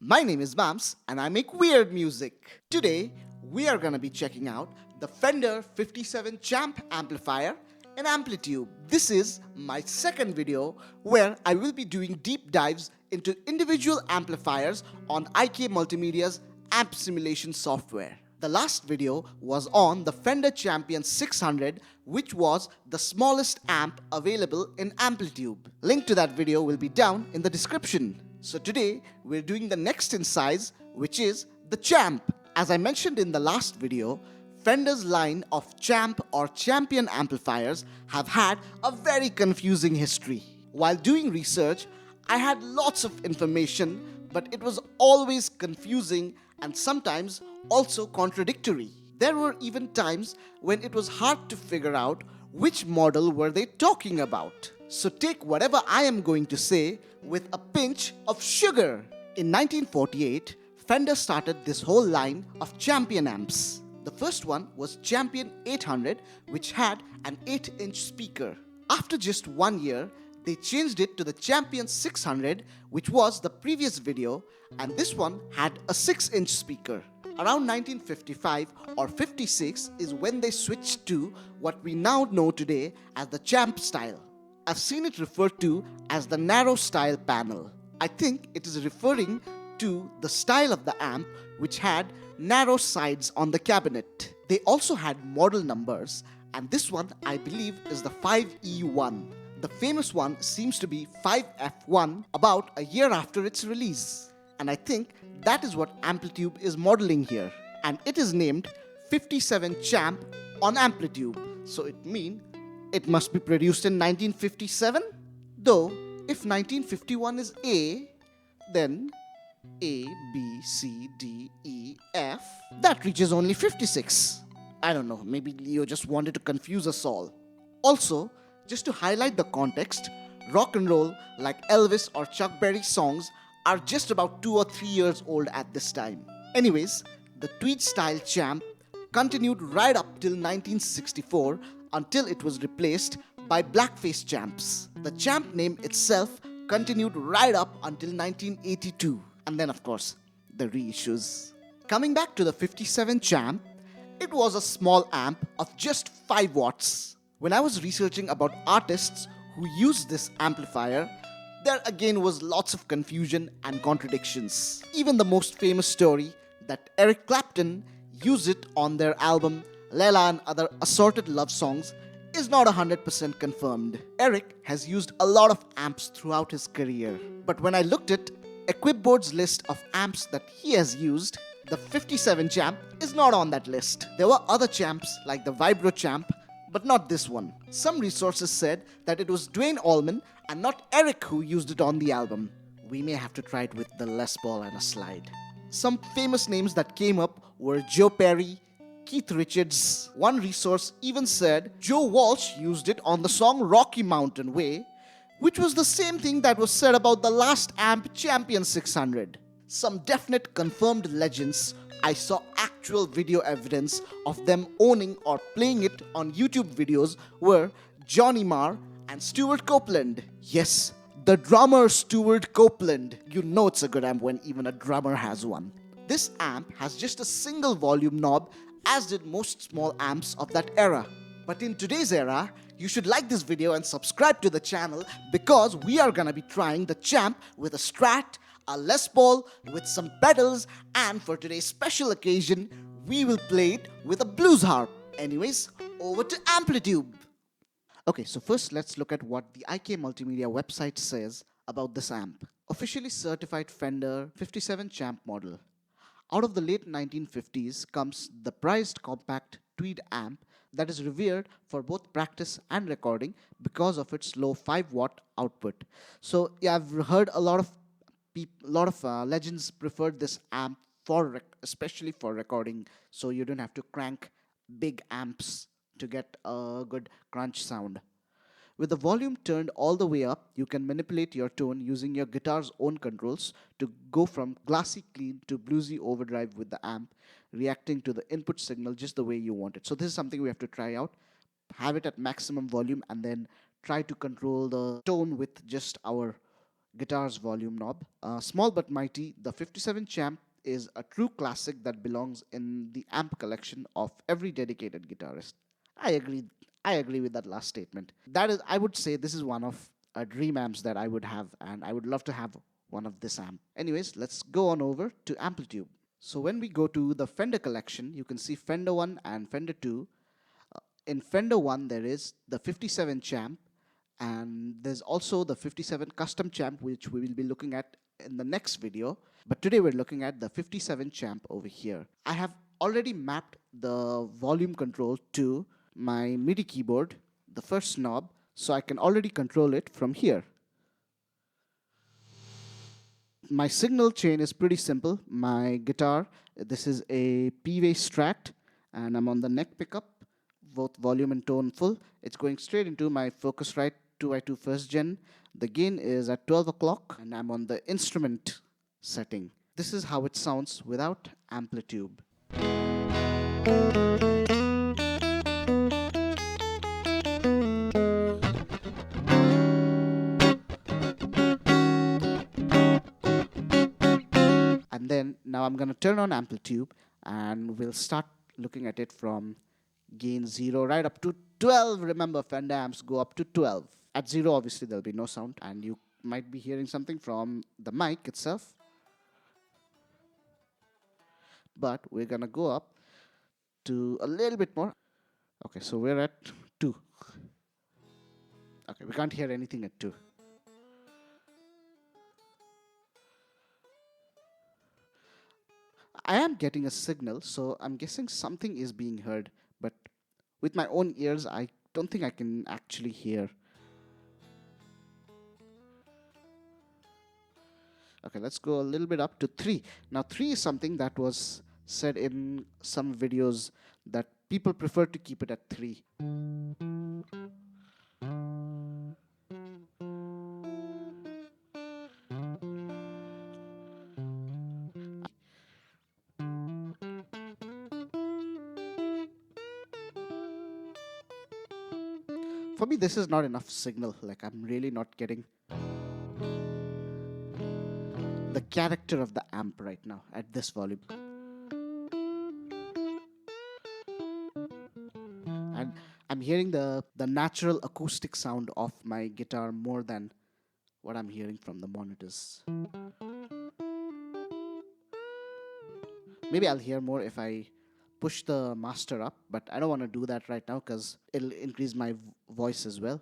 My name is Mams and I make weird music. Today, we are gonna be checking out the Fender 57 Champ amplifier and Amplitube. This is my second video where I will be doing deep dives into individual amplifiers on IK Multimedia's amp simulation software. The last video was on the Fender Champion 600, which was the smallest amp available in Amplitube. Link to that video will be down in the description. So today, we're doing the next in size, which is the Champ. As I mentioned in the last video, Fender's line of Champ or Champion amplifiers have had a very confusing history. While doing research, I had lots of information, but it was always confusing and sometimes also contradictory. There were even times when it was hard to figure out which model were they talking about. So take whatever I am going to say with a pinch of sugar. In 1948, Fender started this whole line of Champion amps. The first one was Champion 800, which had an 8-inch speaker. After just 1 year, they changed it to the Champion 600, which was the previous video, and this one had a 6-inch speaker. Around 1955 or 56 is when they switched to what we now know today as the Champ style. I've seen it referred to as the narrow style panel. I think it is referring to the style of the amp which had narrow sides on the cabinet. They also had model numbers, and this one I believe is the 5E1. The famous one seems to be 5F1 about a year after its release. And I think that is what Amplitube is modeling here. And it is named 57 Champ on Amplitube. So it means it must be produced in 1957? Though, if 1951 is A, then A, B, C, D, E, F, that reaches only 56. I don't know, maybe Leo just wanted to confuse us all. Also, just to highlight the context, rock and roll like Elvis or Chuck Berry songs are just about 2 or 3 years old at this time. Anyways, the tweed style Champ continued right up till 1964 until it was replaced by blackface champs. The Champ name itself continued right up until 1982. And then of course, the reissues. Coming back to the 57 Champ, it was a small amp of just 5 watts. When I was researching about artists who used this amplifier, there again was lots of confusion and contradictions. Even the most famous story that Eric Clapton used it on their album Layla and Other Assorted Love Songs is not 100% confirmed. Eric has used a lot of amps throughout his career. But when I looked at Equipboard's list of amps that he has used, the 57 Champ is not on that list. There were other champs like the Vibro Champ, but not this one. Some resources said that it was Dwayne Allman and not Eric who used it on the album. We may have to try it with the Les Paul and a slide. Some famous names that came up were Joe Perry, Keith Richards. One resource even said Joe Walsh used it on the song Rocky Mountain Way, which was the same thing that was said about the last amp Champion 600. Some definite confirmed legends. I saw actual video evidence of them owning or playing it on YouTube videos were Johnny Marr and Stuart Copeland. Yes, the drummer Stuart Copeland. You know it's a good amp when even a drummer has one. This amp has just a single volume knob, as did most small amps of that era. But in today's era, you should like this video and subscribe to the channel because we are gonna be trying the Champ with a Strat, a Les Paul with some pedals, and for today's special occasion, we will play it with a blues harp. Anyways, over to Amplitube. Okay, so first let's look at what the IK Multimedia website says about this amp. Officially certified Fender 57 Champ model. Out of the late 1950s comes the prized compact tweed amp that is revered for both practice and recording because of its low 5-watt output. So yeah, I've heard a lot of legends preferred this amp for especially for recording, so you don't have to crank big amps to get a good crunch sound. With the volume turned all the way up, you can manipulate your tone using your guitar's own controls to go from glassy clean to bluesy overdrive with the amp, reacting to the input signal just the way you want it. So this is something we have to try out. Have it at maximum volume and then try to control the tone with just our guitar's volume knob. Small but mighty, the 57 champ is a true classic that belongs in the amp collection of every dedicated guitarist. I agree. I agree with that last statement. That is, I would say this is one of dream amps that I would have, and I would love to have one of this amp. Anyways, let's go on over to Amplitube. So when we go to the Fender collection, you can see Fender 1 and Fender 2. In Fender 1, there is the 57 champ, and there's also the 57 custom champ, which we will be looking at in the next video. But today we're looking at the 57 champ over here. I have already mapped the volume control to my MIDI keyboard, the first knob, so I can already control it from here. My signal chain is pretty simple. My guitar, this is a P-Way Strat, and I'm on the neck pickup, both volume and tone full. It's going straight into my Focusrite 2x2 first gen. The gain is at 12 o'clock, and I'm on the instrument setting. This is how it sounds without Amplitube. And then now I'm going to turn on Amplitube, and we'll start looking at it from gain 0 right up to 12. Remember, Fender amps go up to 12. At 0, obviously, there'll be no sound, and you might be hearing something from the mic itself. But we're going to go up to a little bit more. Okay, so we're at 2. Okay, we can't hear anything at 2. I am getting a signal, so I'm guessing something is being heard, but with my own ears, I don't think I can actually hear. Okay, let's go a little bit up to 3. Now, 3 is something that was said in some videos that people prefer to keep it at 3. For me, this is not enough signal. Like, I'm really not getting the character of the amp right now at this volume. And I'm hearing the natural acoustic sound of my guitar more than what I'm hearing from the monitors. Maybe I'll hear more if I push the master up, but I don't want to do that right now because it'll increase my voice as well.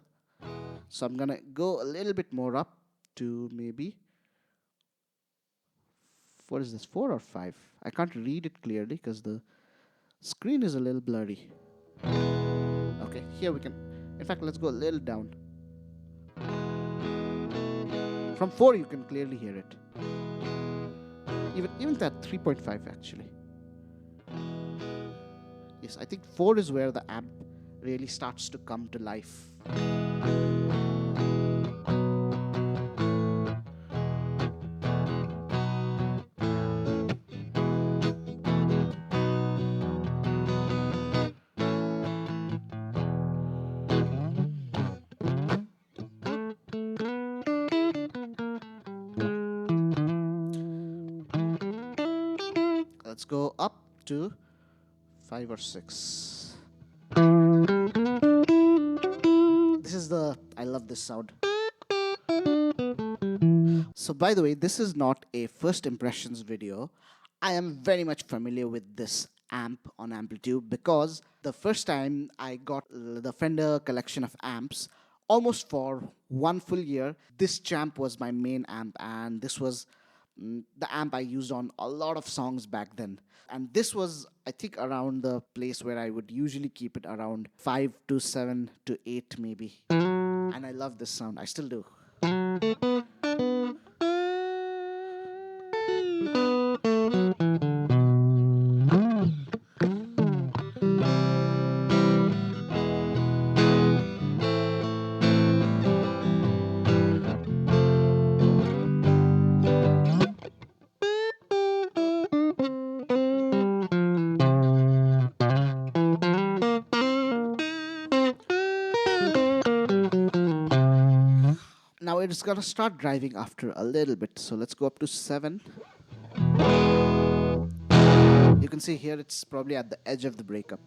So I'm gonna go a little bit more up to maybe, what is this, 4 or 5? I can't read it clearly because the screen is a little blurry. Okay, here we can, in fact, let's go a little down. From 4 you can clearly hear it. Even that 3.5 actually. Yes, I think 4 is where the amp really starts to come to life. Let's go up to 5 or 6. This is I love this sound. So by the way, this is not a first impressions video. I am very much familiar with this amp on Amplitube because the first time I got the Fender collection of amps, almost for 1 full year, this champ was my main amp, and this was the amp I used on a lot of songs back then. And this was, I think, around the place where I would usually keep it around 5 to 7 to 8 maybe. And I love this sound. I still do. Now it's gonna start driving after a little bit. So let's go up to 7. You can see here it's probably at the edge of the breakup.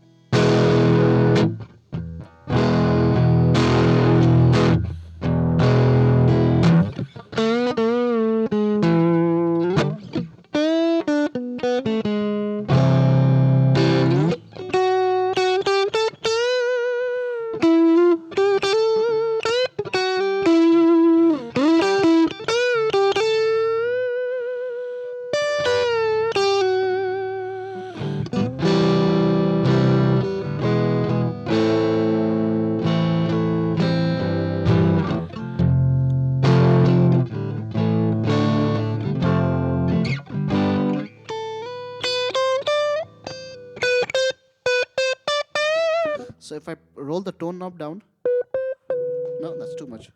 So if I roll the tone knob down, no, that's too much.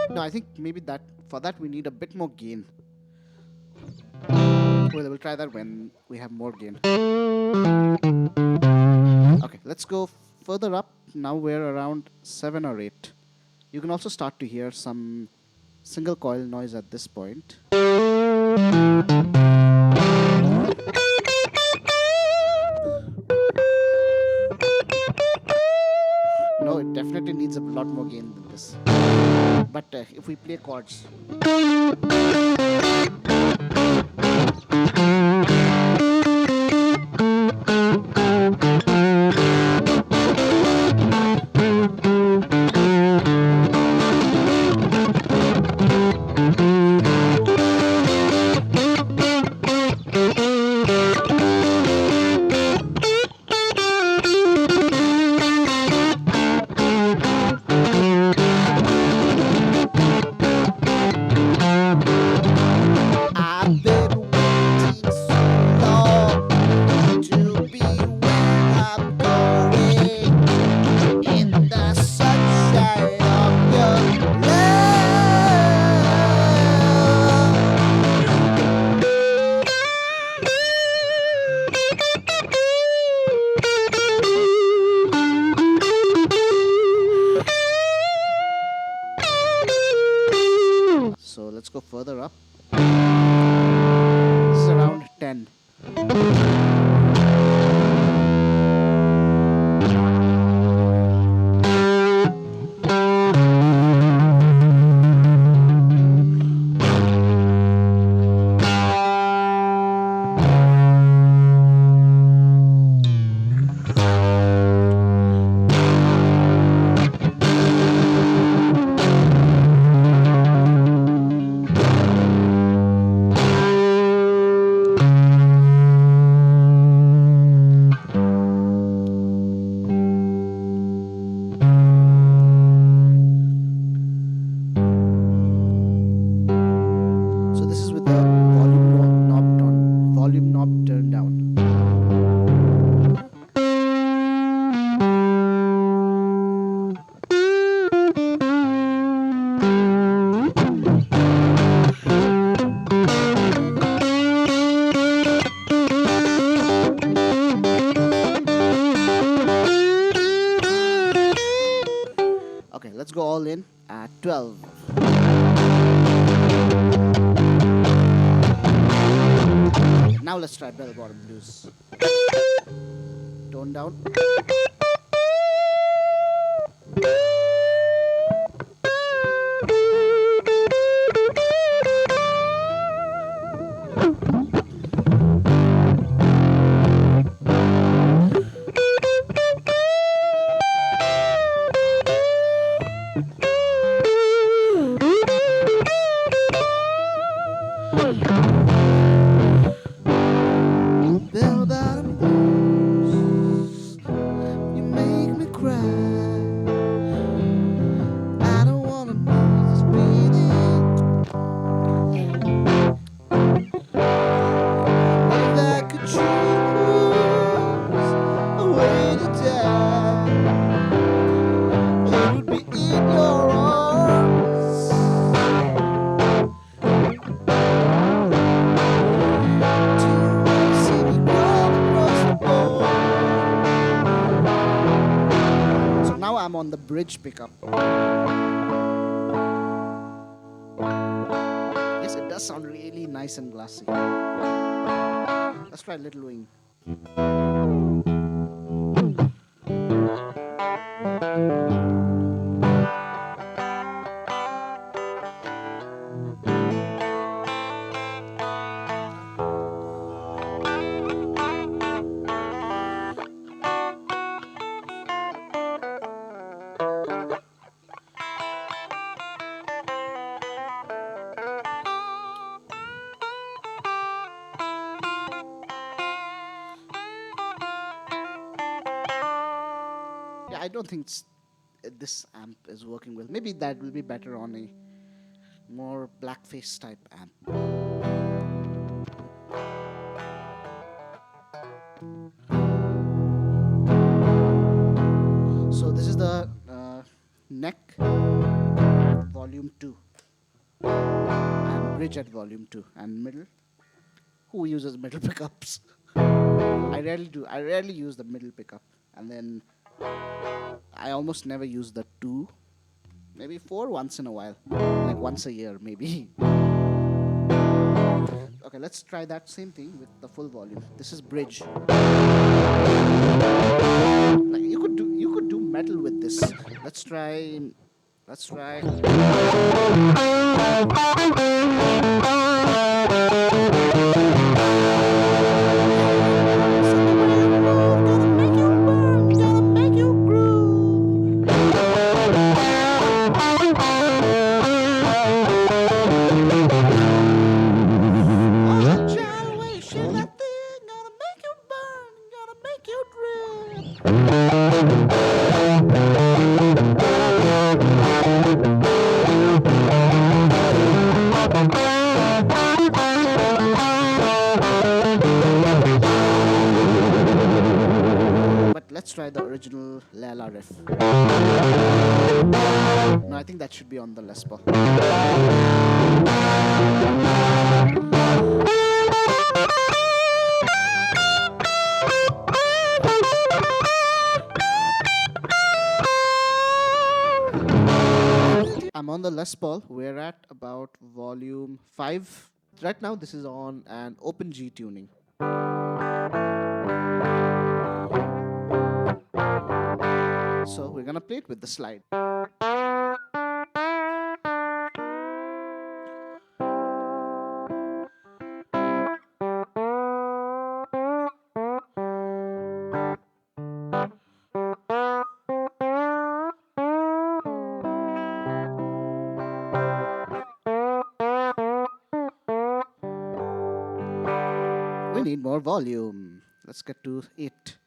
No, I think maybe for that we need a bit more gain. We'll try that when we have more gain. Okay, let's go further up. Now we're around 7 or 8. You can also start to hear some single coil noise at this point. No, it definitely needs a lot more gain than this. But if we play chords. So let's go further up. This is around 10. Okay, let's go all in at 12. Okay, now let's try bell bottom blues. Tone down. Bell bottom blues, on the bridge pickup. Yes, it does sound really nice and glassy. Let's try Little Wing. Yeah, I don't think this amp is working well. Maybe that will be better on a more blackface type amp. So this is the neck at volume 2 and bridge at volume 2 and middle. Who uses middle pickups? I rarely do. I rarely use the middle pickup, and then I almost never use the 2, maybe 4 once in a while, like once a year maybe. Okay, let's try that same thing with the full volume. This is bridge. Like you could do metal with this. Let's try. Let's try the original Layla riff. No, I think that should be on the Les Paul. I'm on the Les Paul. We're at about volume 5. Right now, this is on an open G tuning. So we're gonna play it with the slide. We need more volume. Let's get to 8.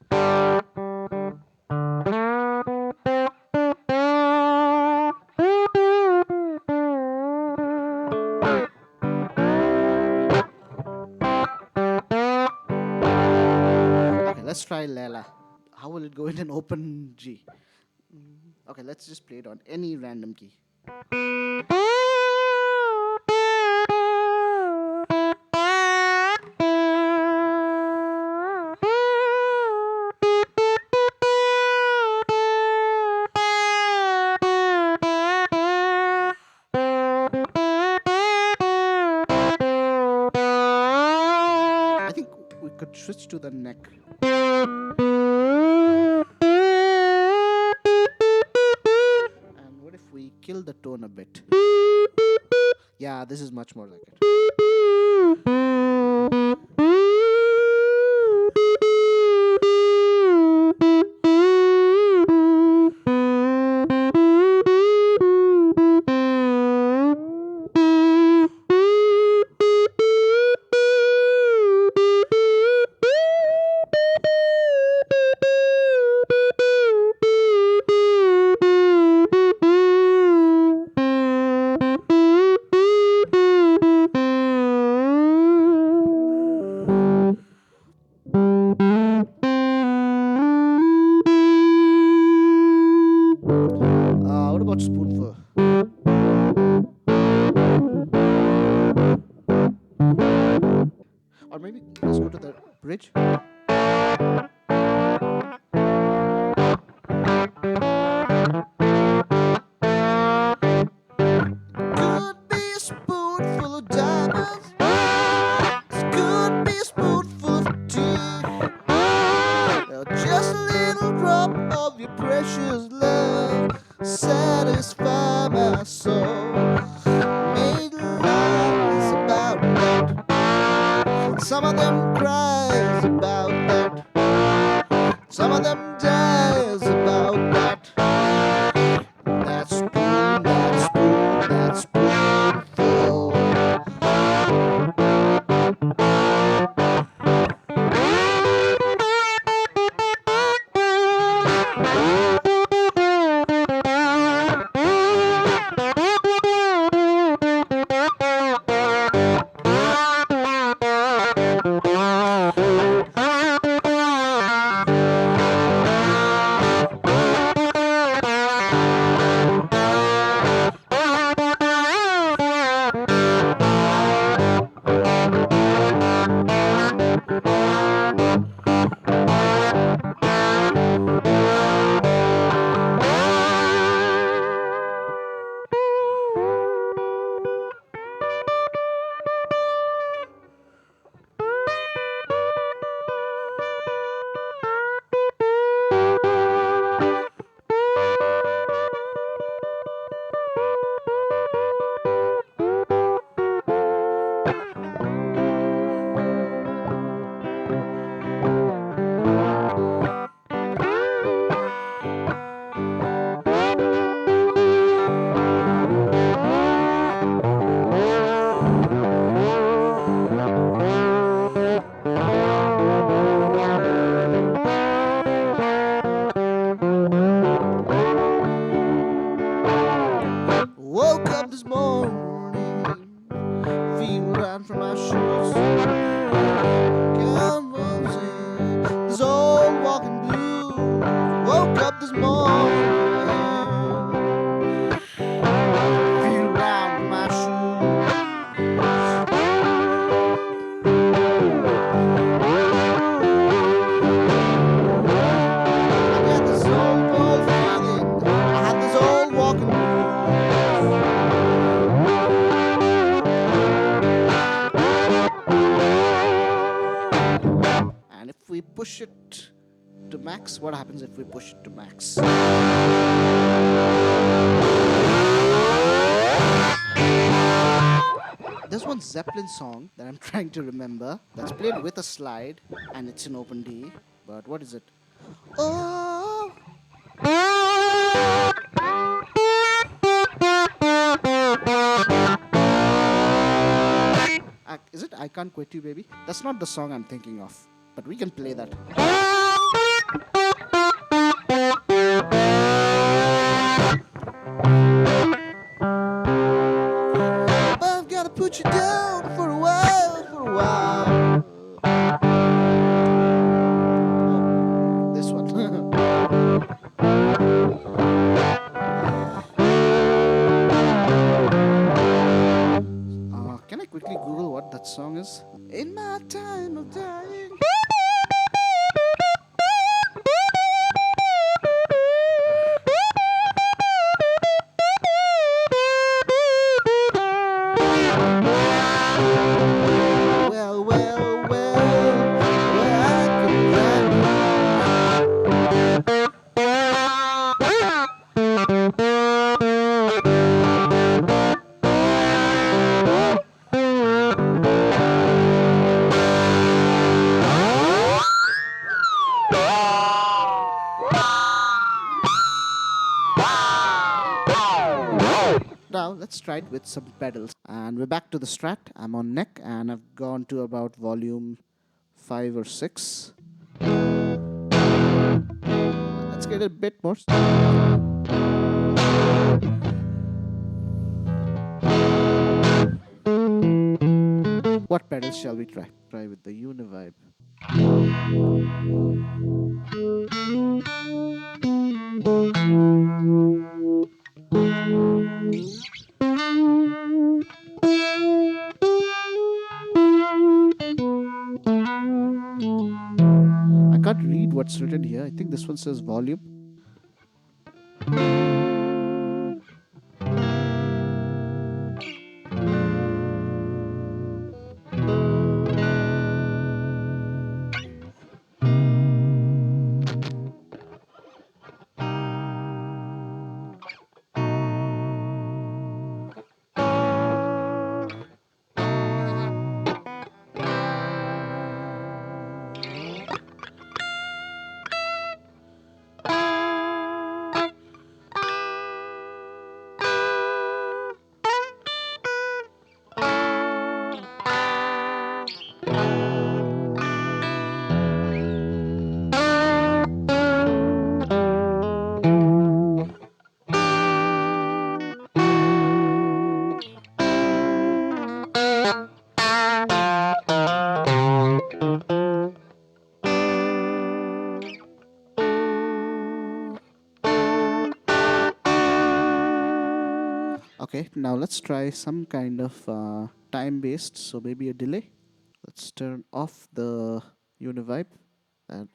Let's try Layla. How will it go in an open G? Okay, let's just play it on any random key. I think we could switch to the neck. And what if we kill the tone a bit? Yeah, this is much more like it. Some of them days about that. That spoon, that spoon, that spoonful. Woke up this morning, feet ran from my shoes. Candles in this old walking blues. Woke up this morning, feet ran from my shoes. I got this old feeling. I had this old walking blues. And if we push it to max, what happens if we push it to max? There's one Zeppelin song that I'm trying to remember that's played with a slide and it's in open D. But what is it? Oh! Is it I Can't Quit You, Baby? That's not the song I'm thinking of, but we can play that. But I've gotta put you down for a while, for a while. Oh, this one. Can I quickly Google what that song is? In my time of dying. Well, well, well, I could write. Now let's try it with some pedals. And we're back to the Strat. I'm on neck and I've gone to about volume 5 or 6. Let's get a bit more. What pedals shall we try? Try with the Univibe. I can't read what's written here. I think this one says volume. Okay, now let's try some kind of time based, so maybe a delay. Let's turn off the univibe and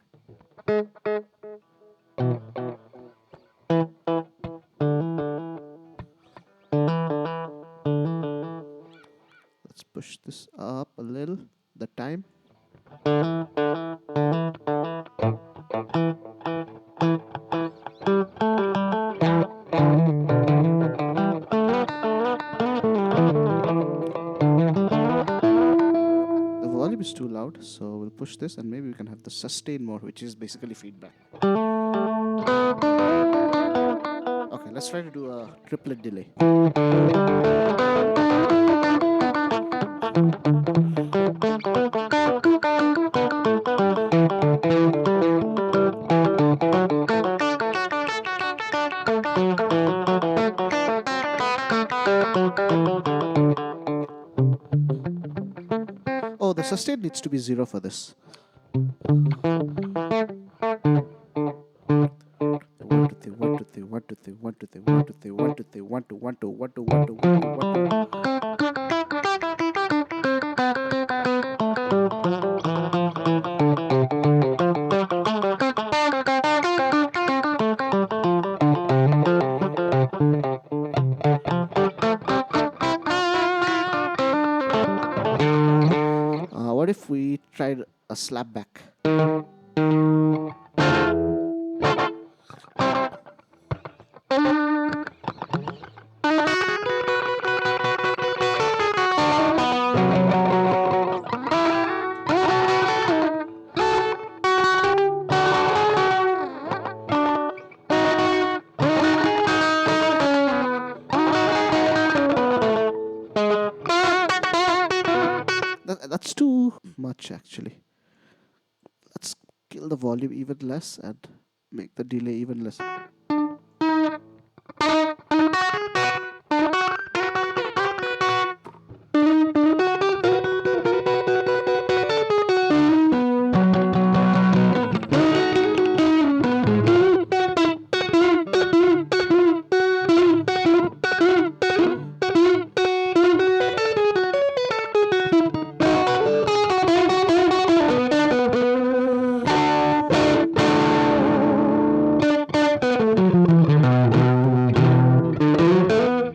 let's push this up a little, the time. The volume is too loud, so we'll push this and maybe we can have the sustain mode, which is basically feedback. Okay, let's try to do a triplet delay. Oh, the sustain needs to be 0 for this. One, two, three, one, two, three, one, two, three, one, two, three, one, two, three, one, two, three, one, two, one, two, one, two, one, two, one, two, one, two. What if we tried a slapback? That's too much actually. Let's kill the volume even less and make the delay even less.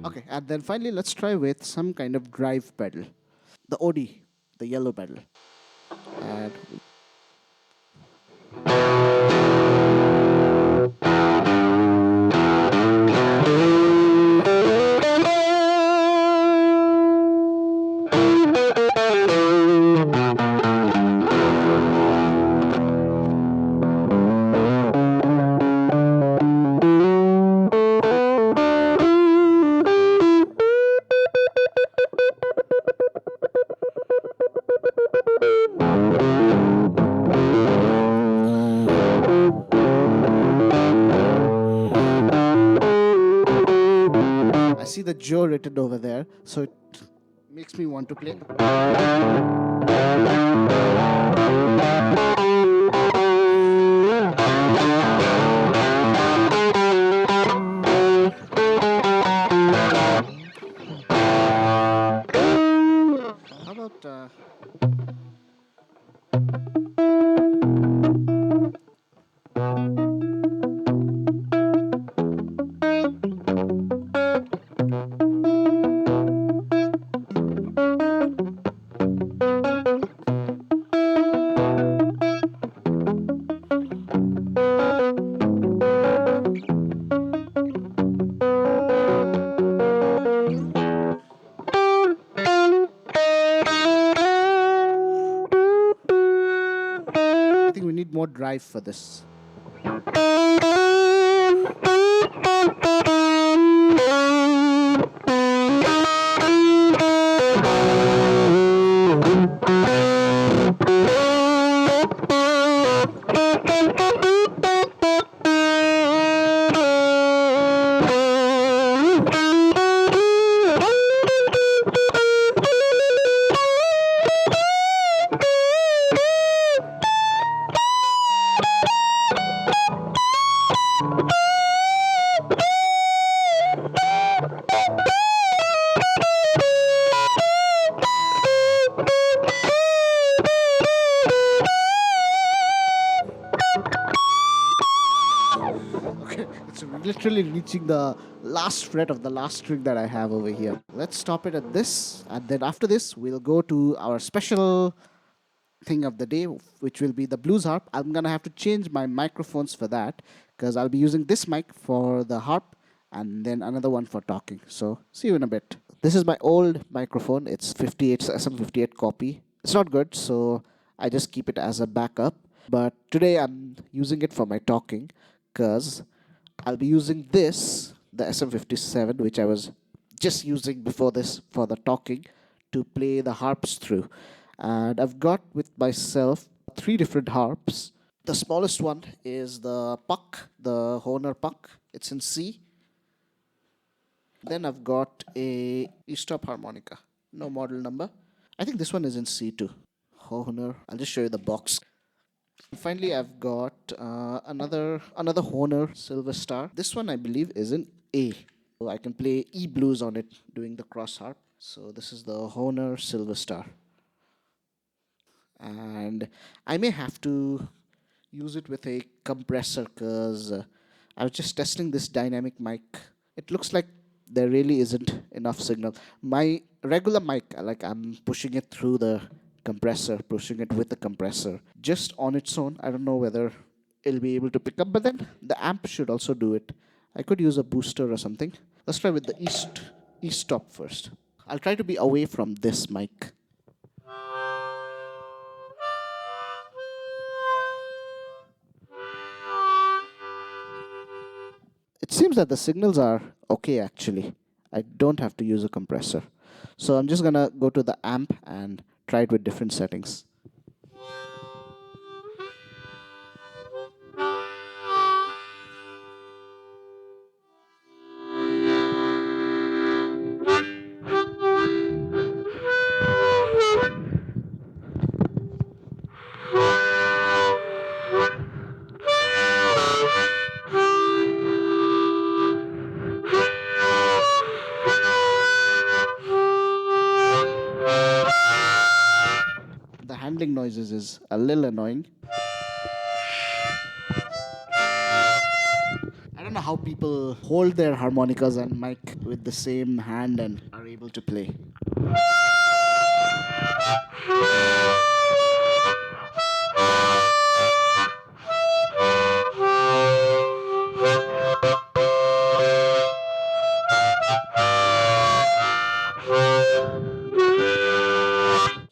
Okay, and then finally let's try with some kind of drive pedal. The OD, the yellow pedal. And I see the Joe written over there, so it makes me want to play. How about I think we need more drive for this. I'm literally reaching the last fret of the last string that I have over here. Let's stop it at this, and then after this, we'll go to our special thing of the day, which will be the blues harp. I'm gonna have to change my microphones for that because I'll be using this mic for the harp and then another one for talking. So see you in a bit. This is my old microphone. It's 58 SM58 copy. It's not good, so I just keep it as a backup. But today I'm using it for my talking because I'll be using this, the SM57, which I was just using before this for the talking, to play the harps through. And I've got with myself 3 different harps. The smallest one is the Puck, the Hohner Puck. It's in C. Then I've got a E-stop harmonica. No model number. I think this one is in C too. Hohner. I'll just show you the box. And finally, I've got another Hohner Silver Star. This one I believe is in A. So I can play E blues on it doing the cross harp. So this is the Hohner Silver Star. And I may have to use it with a compressor because I was just testing this dynamic mic. It looks like there really isn't enough signal. My regular mic, like I'm pushing it through the compressor, pushing it with the compressor. Just on its own, I don't know whether it'll be able to pick up, but then the amp should also do it. I could use a booster or something. Let's try with the E-stop first. I'll try to be away from this mic. It seems that the signals are okay actually. I don't have to use a compressor. So I'm just gonna go to the amp and try it with different settings. The handling noises is a little annoying. I don't know how people hold their harmonicas and mic with the same hand and are able to play.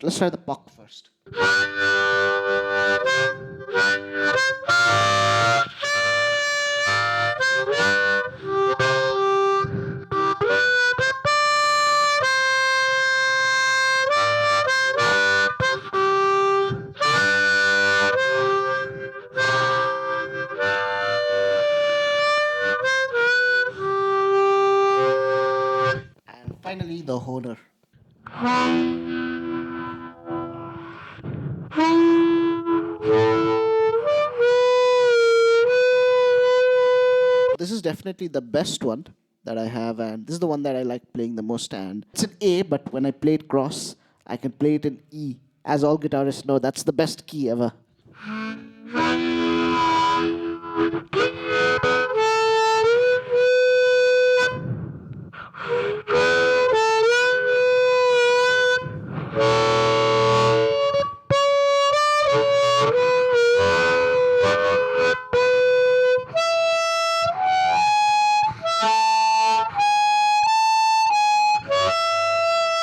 Let's try the Puck first. And finally, the Hohner. This is definitely the best one that I have, and this is the one that I like playing the most. And it's an A, but when I play it cross, I can play it in E. As all guitarists know, that's the best key ever.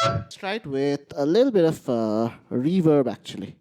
Let's try it with a little bit of reverb actually.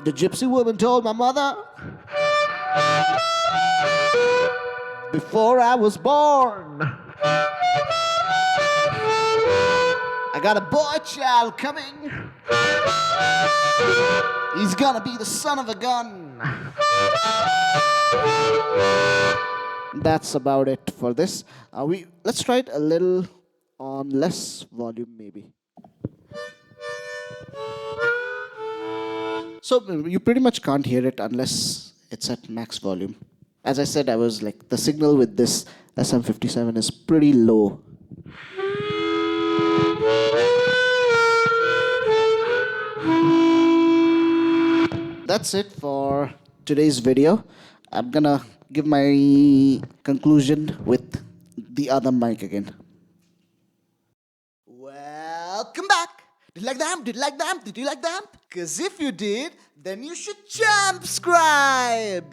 The gypsy woman told my mother before I was born, I got a boy child coming. He's gonna be the son of a gun. That's about it for this. Let's try it a little on less volume maybe. So you pretty much can't hear it unless it's at max volume. As I said, the signal with this SM57 is pretty low. That's it for today's video. I'm gonna give my conclusion with the other mic again. Welcome back. Did you like the amp? Did you like the amp? Did you like the amp? Because if you did, then you should subscribe.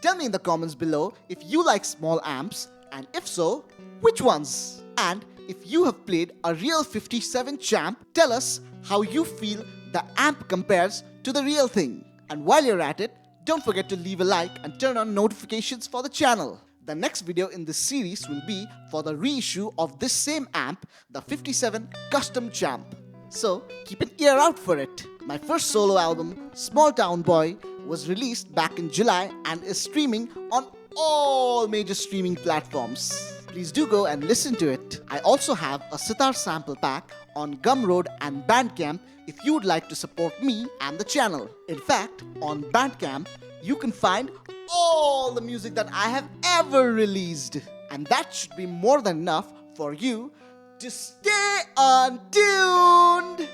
Tell me in the comments below if you like small amps, and if so, which ones? And if you have played a real 57 champ, tell us how you feel the amp compares to the real thing. And while you're at it, don't forget to leave a like and turn on notifications for the channel. The next video in this series will be for the reissue of this same amp, the 57 Custom Champ. So keep an ear out for it. My first solo album, Small Town Boy, was released back in July and is streaming on all major streaming platforms. Please do go and listen to it. I also have a sitar sample pack on Gumroad and Bandcamp if you would like to support me and the channel. In fact, on Bandcamp, you can find all the music that I have ever released. And that should be more than enough for you to stay untuned.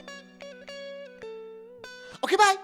Okay, bye.